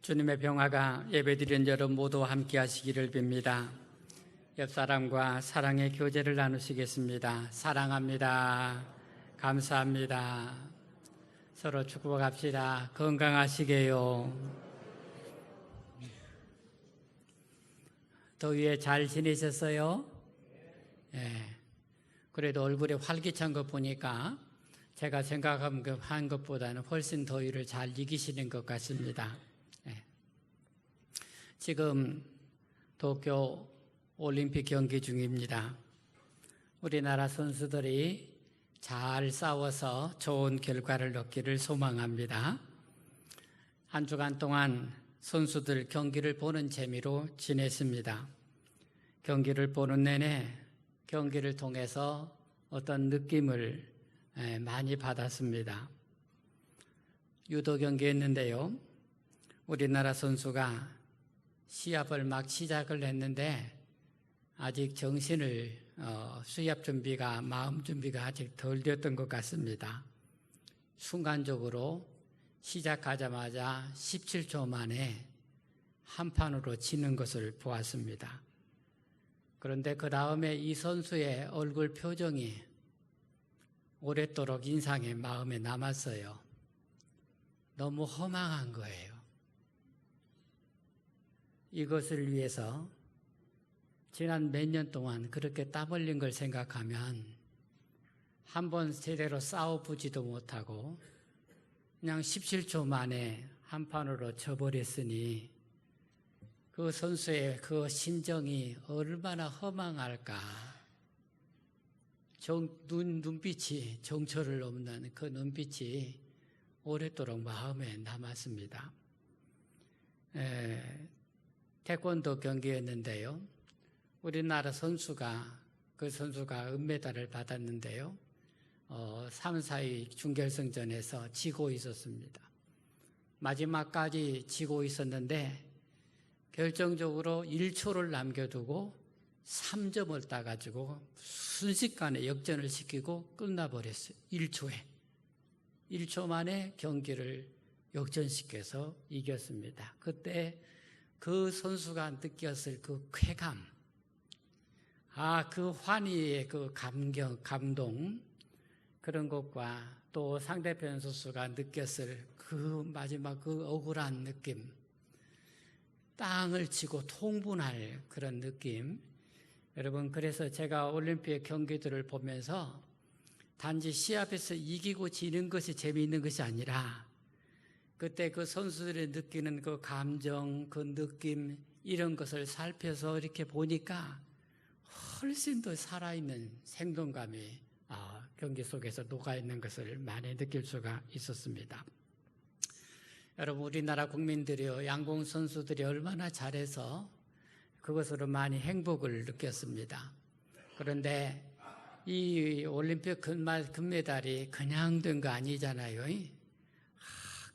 주님의 평화가 예배드린 여러분 모두 함께 하시기를 빕니다. 옆사람과 사랑의 교제를 나누시겠습니다. 사랑합니다. 감사합니다. 서로 축복합시다. 건강하시게요. 더위에 잘 지내셨어요? 예. 그래도 얼굴에 활기찬 것 보니까 제가 생각한 것보다는 훨씬 더위를 잘 이기시는 것 같습니다. 지금 도쿄 올림픽 경기 중입니다. 우리나라 선수들이 잘 싸워서 좋은 결과를 얻기를 소망합니다. 한 주간 동안 선수들 경기를 보는 재미로 지냈습니다. 경기를 보는 내내 경기를 통해서 어떤 느낌을 많이 받았습니다. 유도 경기였는데요. 우리나라 선수가 시합을 막 시작을 했는데 아직 정신을 시합 준비가 마음 준비가 아직 덜 됐던 것 같습니다. 순간적으로 시작하자마자 17초 만에 한 판으로 지는 것을 보았습니다. 그런데 그 다음에 이 선수의 얼굴 표정이 오랫도록 인상에 마음에 남았어요. 너무 허망한 거예요. 이것을 위해서 지난 몇 년 동안 그렇게 땀 흘린 걸 생각하면 한 번 제대로 싸워보지도 못하고 그냥 17초 만에 한 판으로 져버렸으니 그 선수의 그 심정이 얼마나 허망할까. 눈빛이 정처를 없는 그 눈빛이 오랫도록 마음에 남았습니다. 태권도 경기였는데요. 우리나라 선수가 은메달을 받았는데요. 3, 4위 준결승전에서 지고 있었습니다. 마지막까지 지고 있었는데 결정적으로 1초를 남겨두고 3점을 따가지고 순식간에 역전을 시키고 끝나버렸어요. 1초 만에 경기를 역전시켜서 이겼습니다. 그때 그 선수가 느꼈을 그 쾌감, 그 환희의 그 감동, 그런 것과 또 상대편 선수가 느꼈을 그 마지막 그 억울한 느낌, 땅을 치고 통분할 그런 느낌. 여러분, 그래서 제가 올림픽 경기들을 보면서 단지 시합에서 이기고 지는 것이 재미있는 것이 아니라 그때 그 선수들이 느끼는 그 감정, 그 느낌, 이런 것을 살펴서 이렇게 보니까 훨씬 더 살아있는 생동감이 경기 속에서 녹아있는 것을 많이 느낄 수가 있었습니다. 여러분, 우리나라 국민들이요, 양궁 선수들이 얼마나 잘해서 그것으로 많이 행복을 느꼈습니다. 그런데 이 올림픽 금메달이 그냥 된 거 아니잖아요.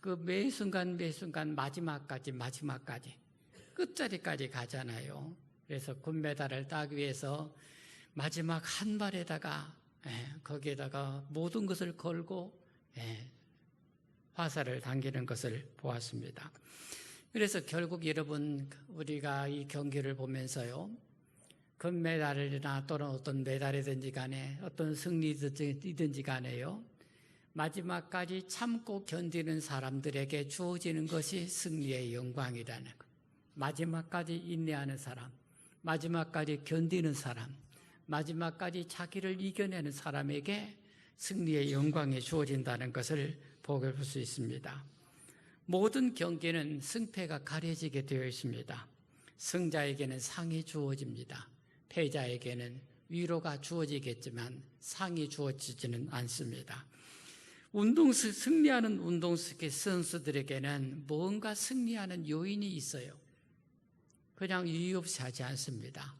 그 매 순간 마지막까지 끝자리까지 가잖아요. 그래서 금메달을 따기 위해서 마지막 한 발에다가 거기에다가 모든 것을 걸고 화살을 당기는 것을 보았습니다. 그래서 결국 여러분, 우리가 이 경기를 보면서요, 금메달이나 또는 어떤 메달이든지 간에 어떤 승리든지 간에요, 마지막까지 참고 견디는 사람들에게 주어지는 것이 승리의 영광이라는 것. 마지막까지 인내하는 사람, 마지막까지 견디는 사람, 마지막까지 자기를 이겨내는 사람에게 승리의 영광이 주어진다는 것을 보게 볼 수 있습니다. 모든 경기는 승패가 가려지게 되어 있습니다. 승자에게는 상이 주어집니다. 패자에게는 위로가 주어지겠지만 상이 주어지지는 않습니다. 승리하는 운동스키 선수들에게는 뭔가 승리하는 요인이 있어요. 그냥 이유 없이 하지 않습니다.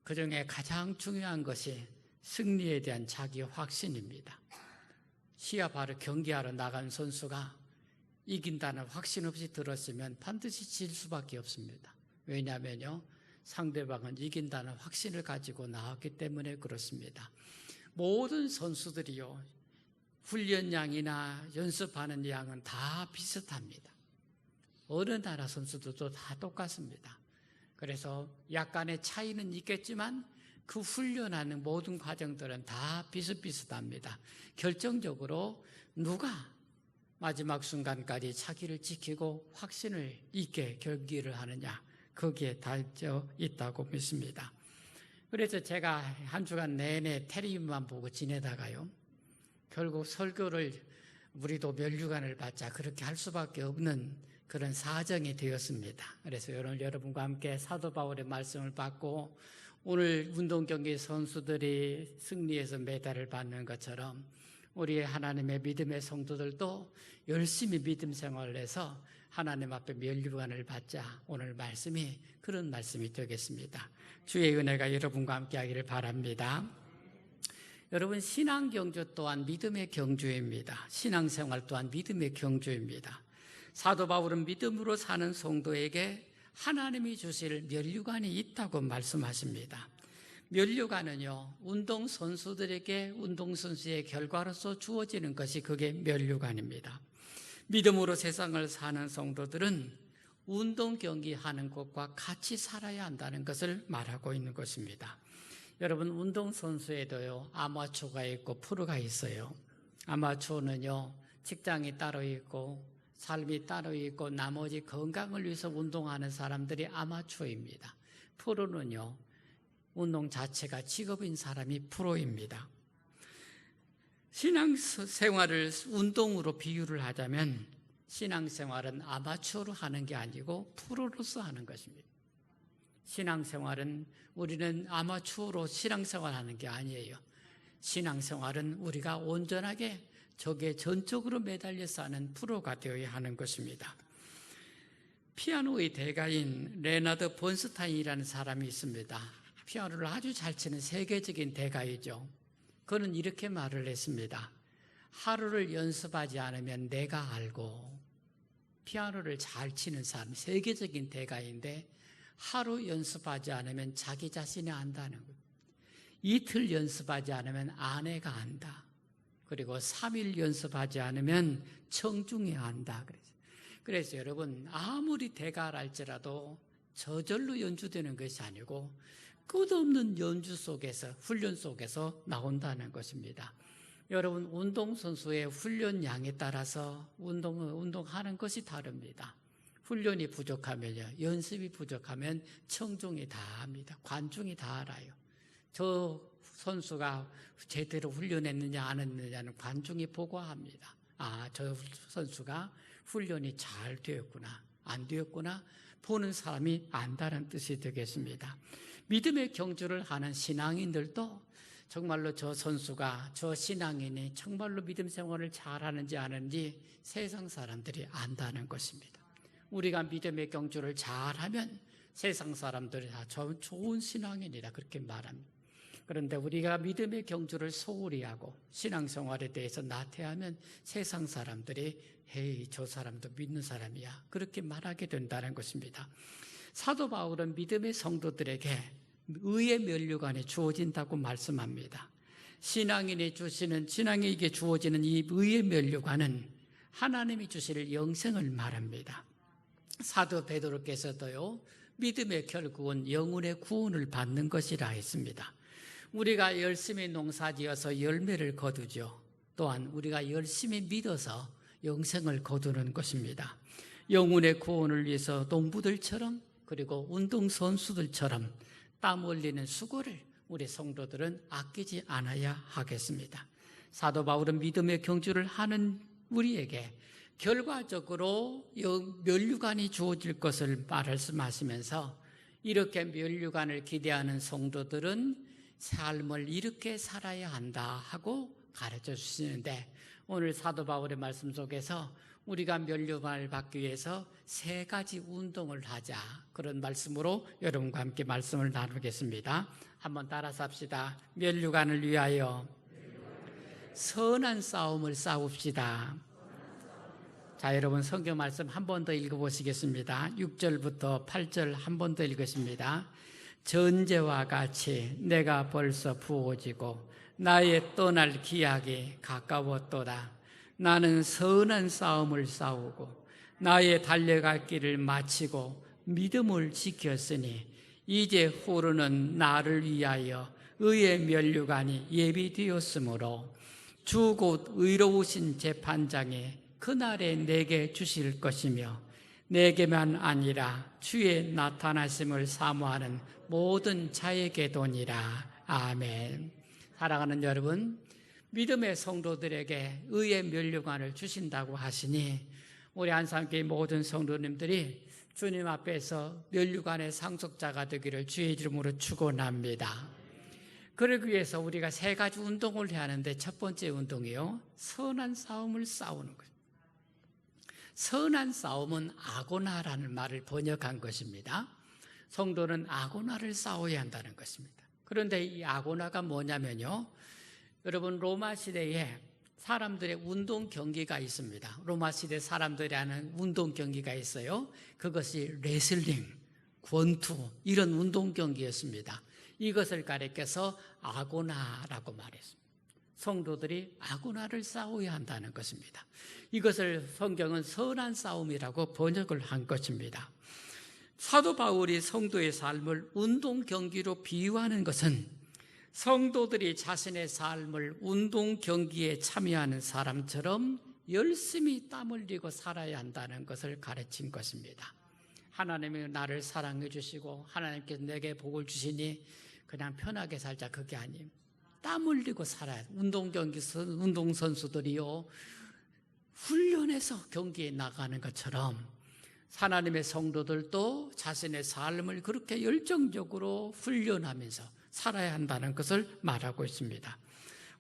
그 중에 가장 중요한 것이 승리에 대한 자기 확신입니다. 시합하러 경기하러 나간 선수가 이긴다는 확신 없이 들었으면 반드시 질 수밖에 없습니다. 왜냐하면요, 상대방은 이긴다는 확신을 가지고 나왔기 때문에 그렇습니다. 모든 선수들이요, 훈련량이나 연습하는 양은 다 비슷합니다. 어느 나라 선수들도 다 똑같습니다. 그래서 약간의 차이는 있겠지만 그 훈련하는 모든 과정들은 다 비슷비슷합니다. 결정적으로 누가 마지막 순간까지 자기를 지키고 확신을 있게 경기를 하느냐, 거기에 달려 있다고 믿습니다. 그래서 제가 한 주간 내내 텔레비만 보고 지내다가요, 결국 설교를 우리도 면류관을 받자 그렇게 할 수밖에 없는 그런 사정이 되었습니다. 그래서 오늘 여러분과 함께 사도 바울의 말씀을 받고 오늘 운동경기 선수들이 승리해서 메달을 받는 것처럼 우리의 하나님의 믿음의 성도들도 열심히 믿음 생활을 해서 하나님 앞에 면류관을 받자, 오늘 말씀이 그런 말씀이 되겠습니다. 주의 은혜가 여러분과 함께 하기를 바랍니다. 여러분, 신앙 경주 또한 믿음의 경주입니다. 신앙생활 또한 믿음의 경주입니다. 사도 바울은 믿음으로 사는 성도에게 하나님이 주실 면류관이 있다고 말씀하십니다. 면류관은요, 운동선수들에게 운동선수의 결과로서 주어지는 것이 그게 면류관입니다. 믿음으로 세상을 사는 성도들은 운동 경기하는 것과 같이 살아야 한다는 것을 말하고 있는 것입니다. 여러분, 운동선수에도요, 아마추어가 있고 프로가 있어요. 아마추어는요, 직장이 따로 있고 삶이 따로 있고 나머지 건강을 위해서 운동하는 사람들이 아마추어입니다. 프로는요, 운동 자체가 직업인 사람이 프로입니다. 신앙생활을 운동으로 비유를 하자면 신앙생활은 아마추어로 하는 게 아니고 프로로서 하는 것입니다. 신앙생활은 우리는 아마추어로 신앙생활하는 게 아니에요. 신앙생활은 우리가 온전하게 저게 전적으로 매달려서 하는 프로가 되어야 하는 것입니다. 피아노의 대가인 레나드 번스타인이라는 사람이 있습니다. 피아노를 아주 잘 치는 세계적인 대가이죠. 그는 이렇게 말을 했습니다. 하루를 연습하지 않으면 내가 알고, 피아노를 잘 치는 사람, 세계적인 대가인데 하루 연습하지 않으면 자기 자신이 안다는 거예요. 이틀 연습하지 않으면 아내가 안다. 그리고 3일 연습하지 않으면 청중이 안다. 그래서 여러분, 아무리 대가랄지라도 저절로 연주되는 것이 아니고 끝없는 연주 속에서, 훈련 속에서 나온다는 것입니다. 여러분, 운동선수의 훈련량에 따라서 운동하는 것이 다릅니다. 훈련이 부족하면요, 연습이 부족하면 청중이 다 압니다. 관중이 다 알아요. 저 선수가 제대로 훈련했느냐 안 했느냐는 관중이 보고합니다. 아, 저 선수가 훈련이 잘 되었구나, 안 되었구나, 보는 사람이 안다는 뜻이 되겠습니다. 믿음의 경주를 하는 신앙인들도 정말로 저 선수가, 저 신앙인이 정말로 믿음 생활을 잘하는지 안 하는지 세상 사람들이 안다는 것입니다. 우리가 믿음의 경주를 잘하면 세상 사람들이 다 좋은 신앙인이다 그렇게 말합니다. 그런데 우리가 믿음의 경주를 소홀히 하고 신앙생활에 대해서 나태하면 세상 사람들이 헤이, 저 사람도 믿는 사람이야 그렇게 말하게 된다는 것입니다. 사도 바울은 믿음의 성도들에게 의의 면류관이 주어진다고 말씀합니다. 신앙인에게 주어지는 이 의의 면류관은 하나님이 주실 영생을 말합니다. 사도 베드로께서도요, 믿음의 결국은 영혼의 구원을 받는 것이라 했습니다. 우리가 열심히 농사지어서 열매를 거두죠. 또한 우리가 열심히 믿어서 영생을 거두는 것입니다. 영혼의 구원을 위해서 농부들처럼, 그리고 운동선수들처럼 땀 흘리는 수고를 우리 성도들은 아끼지 않아야 하겠습니다. 사도 바울은 믿음의 경주를 하는 우리에게 결과적으로 면류관이 주어질 것을 말씀하시면서 이렇게 면류관을 기대하는 성도들은 삶을 이렇게 살아야 한다 하고 가르쳐 주시는데, 오늘 사도 바울의 말씀 속에서 우리가 면류관을 받기 위해서 3가지 운동을 하자, 그런 말씀으로 여러분과 함께 말씀을 나누겠습니다. 한번 따라서 합시다. 면류관을 위하여 선한 싸움을 싸웁시다. 자, 여러분 성경 말씀 한 번 더 읽어보시겠습니다. 6절부터 8절 한 번 더 읽으십니다. 전제와 같이 내가 벌써 부어지고 나의 떠날 기약이 가까웠도다. 나는 선한 싸움을 싸우고 나의 달려갈 길을 마치고 믿음을 지켰으니 이제 후로는 나를 위하여 의의 면류관이 예비되었으므로 주 곧 의로우신 재판장이 그날에 내게 주실 것이며 내게만 아니라 주의 나타나심을 사모하는 모든 자에게도니라. 아멘. 사랑하는 여러분, 믿음의 성도들에게 의의 면류관을 주신다고 하시니 우리 안산교회 모든 성도님들이 주님 앞에서 면류관의 상속자가 되기를 주의 이름으로 축원합니다. 그러기 위해서 우리가 세 가지 운동을 해야 하는데, 첫 번째 운동이요, 선한 싸움을 싸우는 거예요. 선한 싸움은 아고나라는 말을 번역한 것입니다. 성도는 아고나를 싸워야 한다는 것입니다. 그런데 이 아고나가 뭐냐면요, 여러분, 로마 시대에 사람들의 운동 경기가 있습니다. 로마 시대 사람들이 하는 운동 경기가 있어요. 그것이 레슬링, 권투, 이런 운동 경기였습니다. 이것을 가리켜서 아고나라고 말했습니다. 성도들이 아고나를 싸워야 한다는 것입니다. 이것을 성경은 선한 싸움이라고 번역을 한 것입니다. 사도 바울이 성도의 삶을 운동 경기로 비유하는 것은 성도들이 자신의 삶을 운동 경기에 참여하는 사람처럼 열심히 땀 흘리고 살아야 한다는 것을 가르친 것입니다. 하나님이 나를 사랑해 주시고 하나님께서 내게 복을 주시니 그냥 편하게 살자, 그게 아닙니다. 땀 흘리고 살아야, 운동선수들이요, 훈련해서 경기에 나가는 것처럼 하나님의 성도들도 자신의 삶을 그렇게 열정적으로 훈련하면서 살아야 한다는 것을 말하고 있습니다.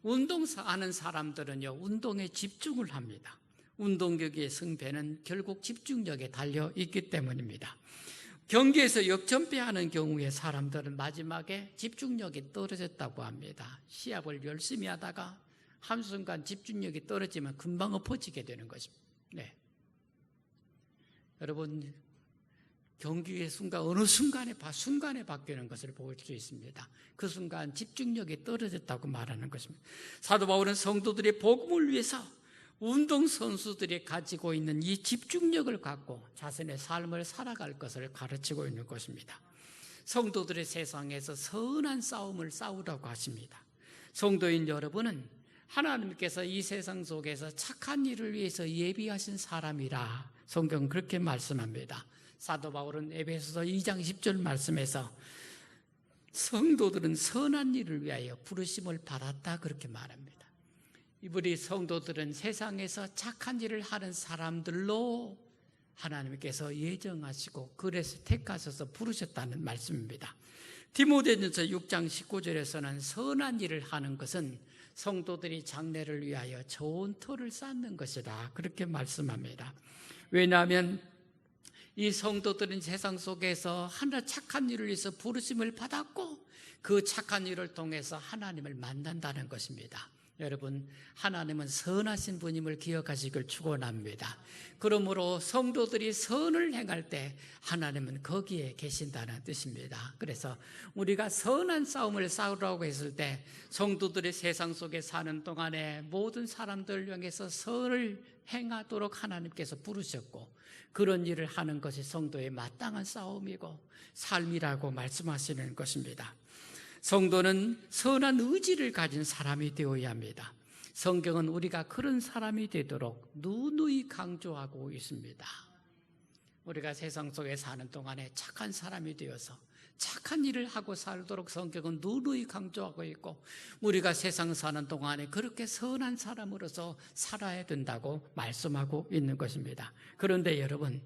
운동하는 사람들은요, 운동에 집중을 합니다. 운동 경기의 승패는 결국 집중력에 달려 있기 때문입니다. 경기에서 역전패하는 경우에 사람들은 마지막에 집중력이 떨어졌다고 합니다. 시합을 열심히 하다가 한순간 집중력이 떨어지면 금방 엎어지게 되는 것입니다. 네. 여러분, 경기의 순간, 어느 순간에 바뀌는 것을 볼 수 있습니다. 그 순간 집중력이 떨어졌다고 말하는 것입니다. 사도 바울은 성도들의 복음을 위해서 운동선수들이 가지고 있는 이 집중력을 갖고 자신의 삶을 살아갈 것을 가르치고 있는 것입니다. 성도들의 세상에서 선한 싸움을 싸우라고 하십니다. 성도인 여러분은 하나님께서 이 세상 속에서 착한 일을 위해서 예비하신 사람이라 성경은 그렇게 말씀합니다. 사도 바울은 에베소서 2장 10절 말씀에서 성도들은 선한 일을 위하여 부르심을 받았다, 그렇게 말합니다. 우리 성도들은 세상에서 착한 일을 하는 사람들로 하나님께서 예정하시고 그래서 택하셔서 부르셨다는 말씀입니다. 디모데전서 6장 19절에서는 선한 일을 하는 것은 성도들이 장래를 위하여 좋은 터를 쌓는 것이다, 그렇게 말씀합니다. 왜냐하면 이 성도들은 세상 속에서 하나 착한 일을 위해서 부르심을 받았고 그 착한 일을 통해서 하나님을 만난다는 것입니다. 여러분, 하나님은 선하신 분임을 기억하시길 축원합니다. 그러므로 성도들이 선을 행할 때 하나님은 거기에 계신다는 뜻입니다. 그래서 우리가 선한 싸움을 싸우라고 했을 때 성도들이 세상 속에 사는 동안에 모든 사람들을 향해서 선을 행하도록 하나님께서 부르셨고 그런 일을 하는 것이 성도의 마땅한 싸움이고 삶이라고 말씀하시는 것입니다. 성도는 선한 의지를 가진 사람이 되어야 합니다. 성경은 우리가 그런 사람이 되도록 누누이 강조하고 있습니다. 우리가 세상 속에 사는 동안에 착한 사람이 되어서 착한 일을 하고 살도록 성경은 누누이 강조하고 있고 우리가 세상 사는 동안에 그렇게 선한 사람으로서 살아야 된다고 말씀하고 있는 것입니다. 그런데 여러분,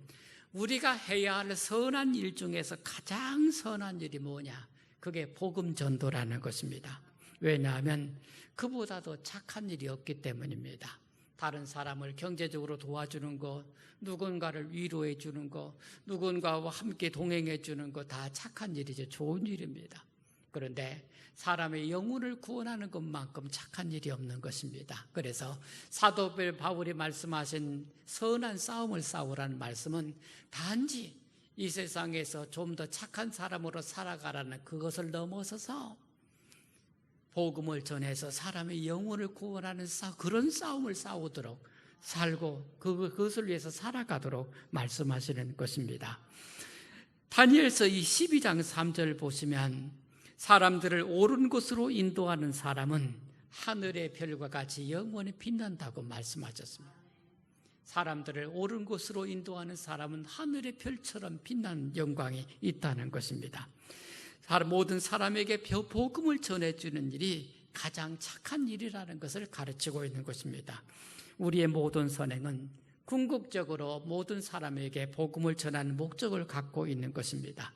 우리가 해야 할 선한 일 중에서 가장 선한 일이 뭐냐? 그게 복음 전도라는 것입니다. 왜냐하면 그보다도 착한 일이 없기 때문입니다. 다른 사람을 경제적으로 도와주는 것, 누군가를 위로해 주는 것, 누군가와 함께 동행해 주는 것 다 착한 일이죠. 좋은 일입니다. 그런데 사람의 영혼을 구원하는 것만큼 착한 일이 없는 것입니다. 그래서 사도 바울이 말씀하신 선한 싸움을 싸우라는 말씀은 단지 이 세상에서 좀 더 착한 사람으로 살아가라는 그것을 넘어서서 복음을 전해서 사람의 영혼을 구원하는 그런 싸움을 싸우도록 살고 그것을 위해서 살아가도록 말씀하시는 것입니다. 다니엘서 이 12장 3절 보시면 사람들을 옳은 곳으로 인도하는 사람은 하늘의 별과 같이 영원히 빛난다고 말씀하셨습니다. 사람들을 옳은 곳으로 인도하는 사람은 하늘의 별처럼 빛나는 영광이 있다는 것입니다. 모든 사람에게 복음을 전해주는 일이 가장 착한 일이라는 것을 가르치고 있는 것입니다. 우리의 모든 선행은 궁극적으로 모든 사람에게 복음을 전하는 목적을 갖고 있는 것입니다.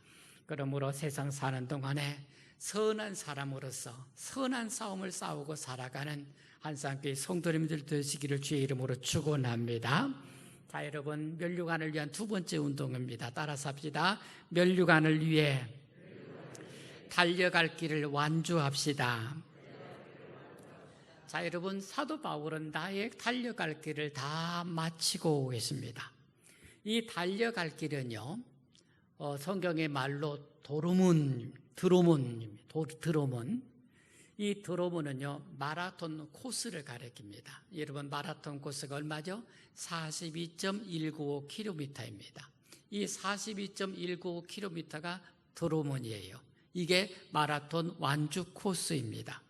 그러므로 세상 사는 동안에 선한 사람으로서 선한 싸움을 싸우고 살아가는 한상교회 성도님들 되시기를 주의 이름으로 축원합니다. 자, 여러분, 면류관을 위한 두 번째 운동입니다. 따라서 합시다. 면류관을 위해 달려갈 길을 완주합시다. 자, 여러분, 사도 바울은 나의 달려갈 길을 다 마치고 계십니다. 이 달려갈 길은요, 성경의 말로 드로몬. 이 드로몬은요, 마라톤 코스를 가리킵니다. 여러분, 마라톤 코스가 얼마죠? 42.195km입니다. 이 42.195km가 드로몬이에요. 이게 마라톤 완주 코스입니다.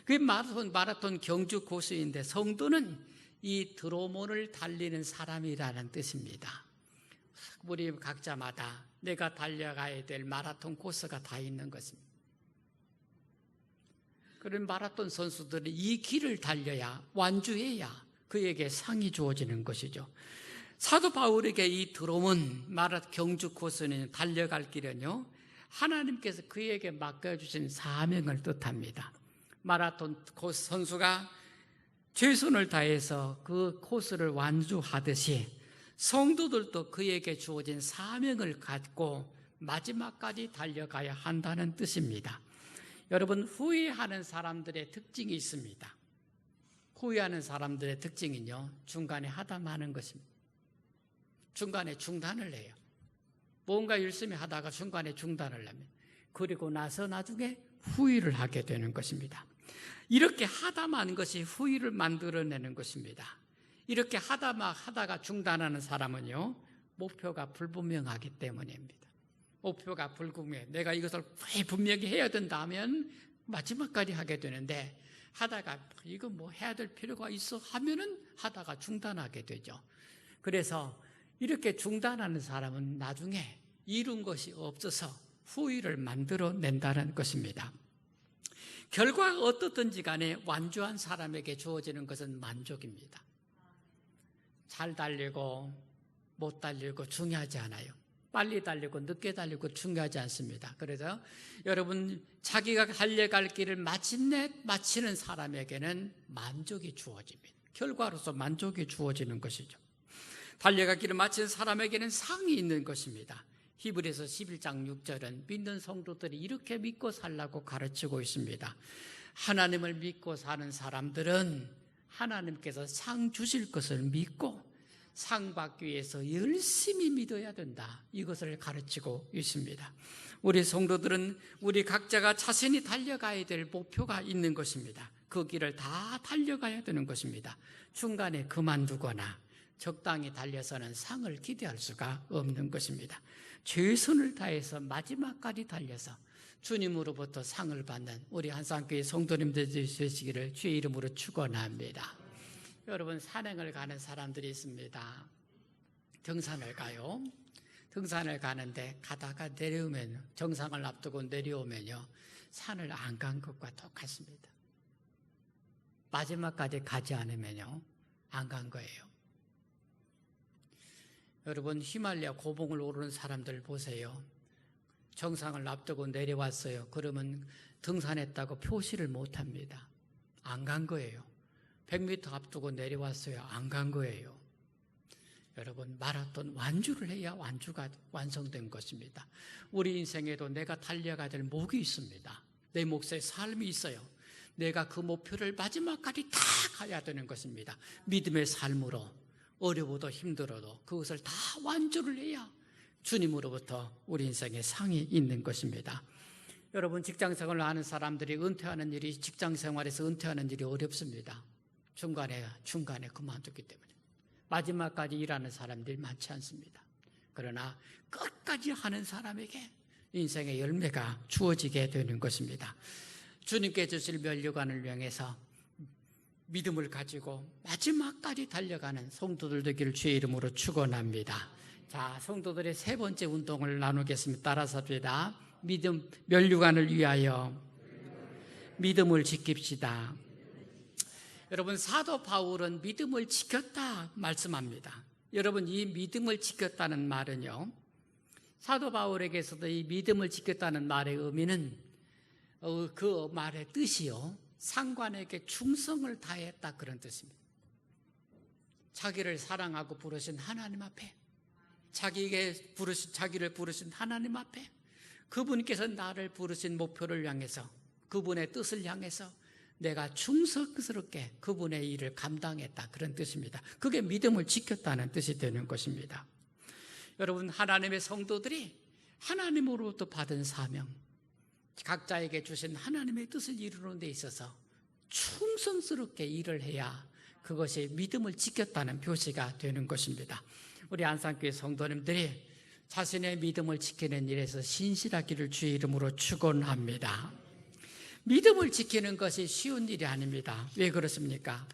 그 마라톤 경주 코스인데 성도는 이 드로몬을 달리는 사람이라는 뜻입니다. 우리 각자마다 내가 달려가야 될 마라톤 코스가 다 있는 것입니다. 그런 마라톤 선수들이 이 길을 달려야 완주해야 그에게 상이 주어지는 것이죠. 사도 바울에게 이 드로몬 경주 코스는 달려갈 길은요, 하나님께서 그에게 맡겨주신 사명을 뜻합니다. 마라톤 코스 선수가 최선을 다해서 그 코스를 완주하듯이 성도들도 그에게 주어진 사명을 갖고 마지막까지 달려가야 한다는 뜻입니다. 여러분, 후회하는 사람들의 특징이 있습니다. 후회하는 사람들의 특징은요, 중간에 하다마는 것입니다. 중간에 중단을 해요. 뭔가 열심히 하다가 중간에 중단을 합니다. 그리고 나서 나중에 후회를 하게 되는 것입니다. 이렇게 하다만 것이 후회를 만들어내는 것입니다. 이렇게 하다가 중단하는 사람은요, 목표가 불분명하기 때문입니다. 목표가 불분명해. 내가 이것을 분명히 해야 된다 하면 마지막까지 하게 되는데, 하다가 이거 뭐 해야 될 필요가 있어 하면은 하다가 중단하게 되죠. 그래서 이렇게 중단하는 사람은 나중에 이룬 것이 없어서 후회를 만들어낸다는 것입니다. 결과가 어떻든지 간에 완주한 사람에게 주어지는 것은 만족입니다. 잘 달리고 못 달리고 중요하지 않아요. 빨리 달리고 늦게 달리고 중요하지 않습니다. 그래서 여러분, 자기가 달려갈 길을 마침내 마치는 사람에게는 만족이 주어집니다. 결과로서 만족이 주어지는 것이죠. 달려갈 길을 마치는 사람에게는 상이 있는 것입니다. 히브리서 11장 6절은 믿는 성도들이 이렇게 믿고 살라고 가르치고 있습니다. 하나님을 믿고 사는 사람들은 하나님께서 상 주실 것을 믿고 상 받기 위해서 열심히 믿어야 된다. 이것을 가르치고 있습니다. 우리 성도들은 우리 각자가 자신이 달려가야 될 목표가 있는 것입니다. 그 길을 다 달려가야 되는 것입니다. 중간에 그만두거나 적당히 달려서는 상을 기대할 수가 없는 것입니다. 최선을 다해서 마지막까지 달려서 주님으로부터 상을 받는 우리 한상교회 성도님들 되시기를 주의 이름으로 축원합니다. 여러분, 산행을 가는 사람들이 있습니다. 등산을 가요. 등산을 가는데 가다가 내려오면, 정상을 앞두고 내려오면요, 산을 안 간 것과 똑같습니다. 마지막까지 가지 않으면요, 안 간 거예요. 여러분, 히말라야 고봉을 오르는 사람들 보세요. 정상을 앞두고 내려왔어요. 그러면 등산했다고 표시를 못합니다. 안 간 거예요. 100m 앞두고 내려왔어요. 안 간 거예요. 여러분, 마라톤 완주를 해야 완주가 완성된 것입니다. 우리 인생에도 내가 달려가야 될 목이 있습니다. 내 몫의 삶이 있어요. 내가 그 목표를 마지막까지 다 가야 되는 것입니다. 믿음의 삶으로 어려워도 힘들어도 그것을 다 완주를 해야 주님으로부터 우리 인생에 상이 있는 것입니다. 여러분, 직장생활을 하는 사람들이 은퇴하는 일이, 직장생활에서 은퇴하는 일이 어렵습니다. 중간에 그만두기 때문에. 마지막까지 일하는 사람들이 많지 않습니다. 그러나 끝까지 하는 사람에게 인생의 열매가 주어지게 되는 것입니다. 주님께 주실 면류관을 향해서 믿음을 가지고 마지막까지 달려가는 성도들 되기를 주의 이름으로 축원합니다. 자, 성도들의 세 번째 운동을 나누겠습니다. 따라서 합시다. 믿음, 면류관을 위하여 믿음을 지킵시다. 여러분, 사도 바울은 믿음을 지켰다 말씀합니다. 여러분, 이 믿음을 지켰다는 말은요, 사도 바울에게서도 이 믿음을 지켰다는 말의 의미는 그 말의 뜻이요, 상관에게 충성을 다했다 그런 뜻입니다. 자기를 사랑하고 부르신 하나님 앞에, 자기를 부르신 하나님 앞에, 그분께서 나를 부르신 목표를 향해서, 그분의 뜻을 향해서 내가 충성스럽게 그분의 일을 감당했다 그런 뜻입니다. 그게 믿음을 지켰다는 뜻이 되는 것입니다. 여러분, 하나님의 성도들이 하나님으로부터 받은 사명, 각자에게 주신 하나님의 뜻을 이루는 데 있어서 충성스럽게 일을 해야 그것이 믿음을 지켰다는 표시가 되는 것입니다. 우리 안산교회 성도님들이 자신의 믿음을 지키는 일에서 신실하기를 주의 이름으로 축원합니다. 믿음을 지키는 것이 쉬운 일이 아닙니다. 왜 그렇습니까?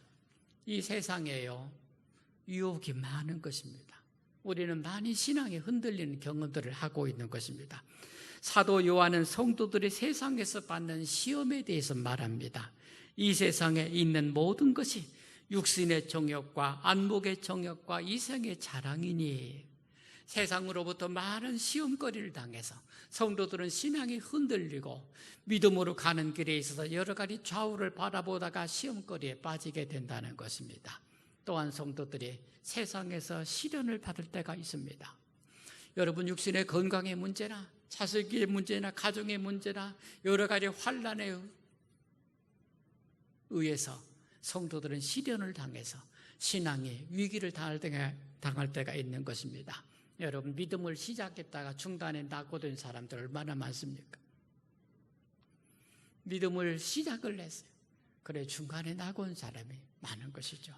이 세상에요, 유혹이 많은 것입니다. 우리는 많이 신앙이 흔들리는 경험들을 하고 있는 것입니다. 사도 요한은 성도들이 세상에서 받는 시험에 대해서 말합니다. 이 세상에 있는 모든 것이 육신의 정욕과 안목의 정욕과 이생의 자랑이니, 세상으로부터 많은 시험거리를 당해서 성도들은 신앙이 흔들리고 믿음으로 가는 길에 있어서 여러 가지 좌우를 바라보다가 시험거리에 빠지게 된다는 것입니다. 또한 성도들이 세상에서 시련을 받을 때가 있습니다. 여러분, 육신의 건강의 문제나 자식의 문제나 가정의 문제나 여러 가지 환난에 의해서 성도들은 시련을 당해서 신앙이 위기를 당할 때가 있는 것입니다. 여러분, 믿음을 시작했다가 중단에 낙오된 사람들 얼마나 많습니까? 믿음을 시작을 했어요. 그래, 중간에 낙오한 사람이 많은 것이죠.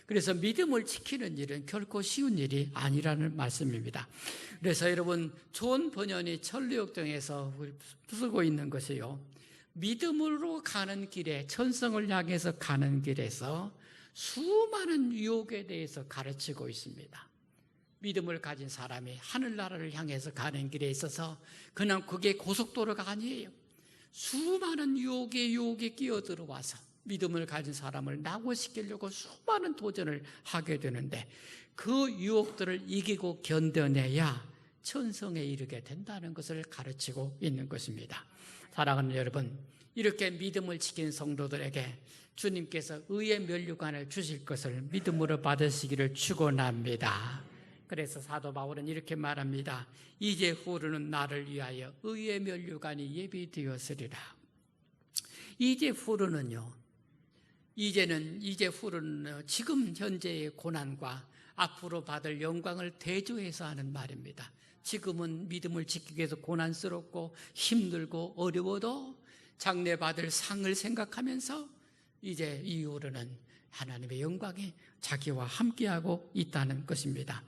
그래서 믿음을 지키는 일은 결코 쉬운 일이 아니라는 말씀입니다. 그래서 여러분, 존 번연이 천리역정에서 쓰고 있는 것이요, 믿음으로 가는 길에, 천성을 향해서 가는 길에서 수많은 유혹에 대해서 가르치고 있습니다. 믿음을 가진 사람이 하늘나라를 향해서 가는 길에 있어서 그냥 그게 고속도로가 아니에요. 수많은 유혹에 끼어들어와서 믿음을 가진 사람을 낙오시키려고 수많은 도전을 하게 되는데, 그 유혹들을 이기고 견뎌내야 천성에 이르게 된다는 것을 가르치고 있는 것입니다. 사랑하는 여러분, 이렇게 믿음을 지킨 성도들에게 주님께서 의의 면류관을 주실 것을 믿음으로 받으시기를 축원합니다. 그래서 사도 바울은 이렇게 말합니다. 이제 후로는 나를 위하여 의의 면류관이 예비되었으리라. 이제 후로는요, 지금 현재의 고난과 앞으로 받을 영광을 대조해서 하는 말입니다. 지금은 믿음을 지키기 위해서 고난스럽고 힘들고 어려워도 장래 받을 상을 생각하면서 이제 이후로는 하나님의 영광이 자기와 함께하고 있다는 것입니다.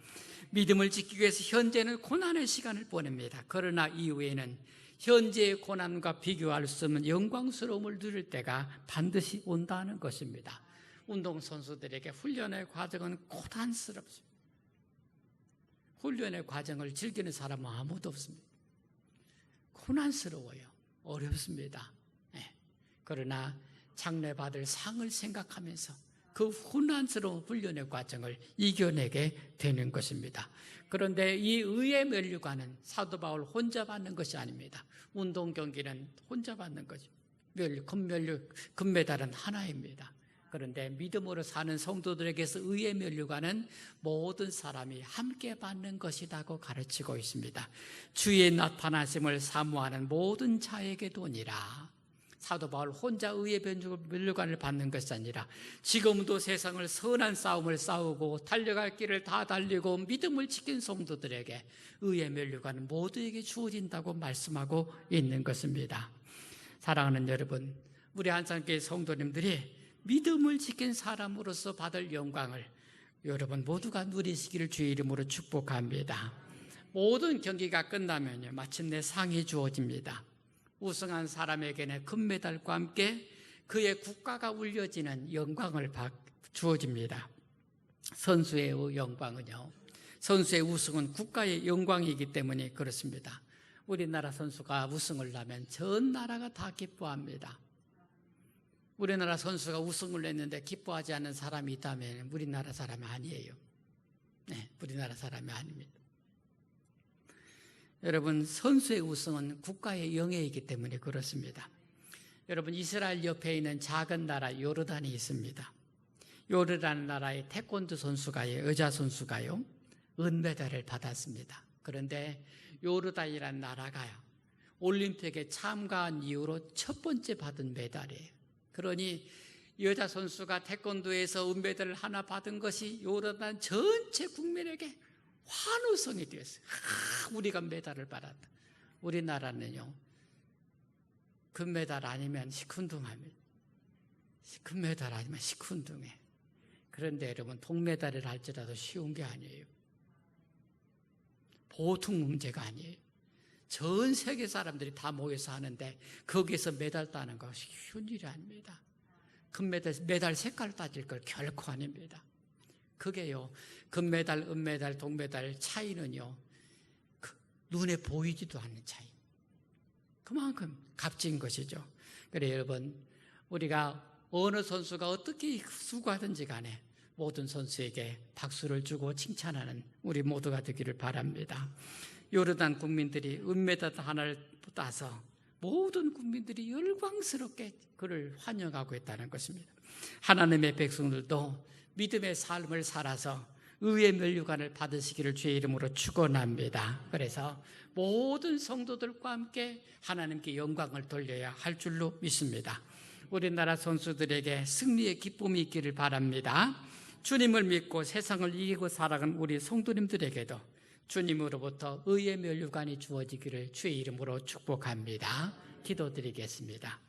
믿음을 지키기 위해서 현재는 고난의 시간을 보냅니다. 그러나 이후에는 현재의 고난과 비교할 수 없는 영광스러움을 누릴 때가 반드시 온다는 것입니다. 운동선수들에게 훈련의 과정은 고단스럽습니다. 훈련의 과정을 즐기는 사람은 아무도 없습니다. 고난스러워요. 어렵습니다. 네. 그러나 장래 받을 상을 생각하면서 그 훈련스러운 훈련의 과정을 이겨내게 되는 것입니다. 그런데 이 의의 면류관은 사도 바울 혼자 받는 것이 아닙니다. 운동 경기는 혼자 받는 거죠. 금메달은 하나입니다. 그런데 믿음으로 사는 성도들에게서 의의 면류관은 모든 사람이 함께 받는 것이라고 가르치고 있습니다. 주의 나타나심을 사모하는 모든 자에게 도니라. 사도 바울 혼자 의의 면류관을 받는 것이 아니라 지금도 세상을 선한 싸움을 싸우고 달려갈 길을 다 달리고 믿음을 지킨 성도들에게 의의 면류관은 모두에게 주어진다고 말씀하고 있는 것입니다. 사랑하는 여러분, 우리 한산교회 성도님들이 믿음을 지킨 사람으로서 받을 영광을 여러분 모두가 누리시기를 주의 이름으로 축복합니다. 모든 경기가 끝나면요, 마침내 상이 주어집니다. 우승한 사람에게는 금메달과 함께 그의 국가가 울려지는 영광을 주어집니다. 선수의 영광은요, 선수의 우승은 국가의 영광이기 때문에 그렇습니다. 우리나라 선수가 우승을 하면 전 나라가 다 기뻐합니다. 우리나라 선수가 우승을 했는데 기뻐하지 않는 사람이 있다면 우리나라 사람이 아니에요. 네, 우리나라 사람이 아닙니다. 여러분, 선수의 우승은 국가의 영예이기 때문에 그렇습니다. 여러분, 이스라엘 옆에 있는 작은 나라 요르단이 있습니다. 요르단 나라의 태권도 선수가요, 여자 선수가요, 은메달을 받았습니다. 그런데 요르단이라는 나라가요, 올림픽에 참가한 이후로 첫 번째 받은 메달이에요. 그러니 여자 선수가 태권도에서 은메달을 하나 받은 것이 요르단 전체 국민에게 환호성이 되었어요. 우리가 메달을 받았다. 우리나라는요, 금메달 아니면 시큰둥합니다. 금메달 아니면 시큰둥해. 그런데 여러분, 동메달을 할지라도 쉬운 게 아니에요. 보통 문제가 아니에요. 전 세계 사람들이 다 모여서 하는데 거기에서 메달 따는 것이 쉬운 일이 아닙니다. 금메달, 메달 색깔 따질 걸 결코 아닙니다. 그게요, 금메달, 은메달, 동메달 차이는요, 눈에 보이지도 않는 차이. 그만큼 값진 것이죠. 그래 여러분, 우리가 어느 선수가 어떻게 수고하든지 간에 모든 선수에게 박수를 주고 칭찬하는 우리 모두가 되기를 바랍니다. 요르단 국민들이 은메달 하나를 따서 모든 국민들이 열광스럽게 그를 환영하고 있다는 것입니다. 하나님의 백성들도 믿음의 삶을 살아서 의의 면류관을 받으시기를 주의 이름으로 축원합니다. 그래서 모든 성도들과 함께 하나님께 영광을 돌려야 할 줄로 믿습니다. 우리나라 선수들에게 승리의 기쁨이 있기를 바랍니다. 주님을 믿고 세상을 이기고 살아가는 우리 성도님들에게도 주님으로부터 의의 면류관이 주어지기를 주의 이름으로 축복합니다. 기도드리겠습니다.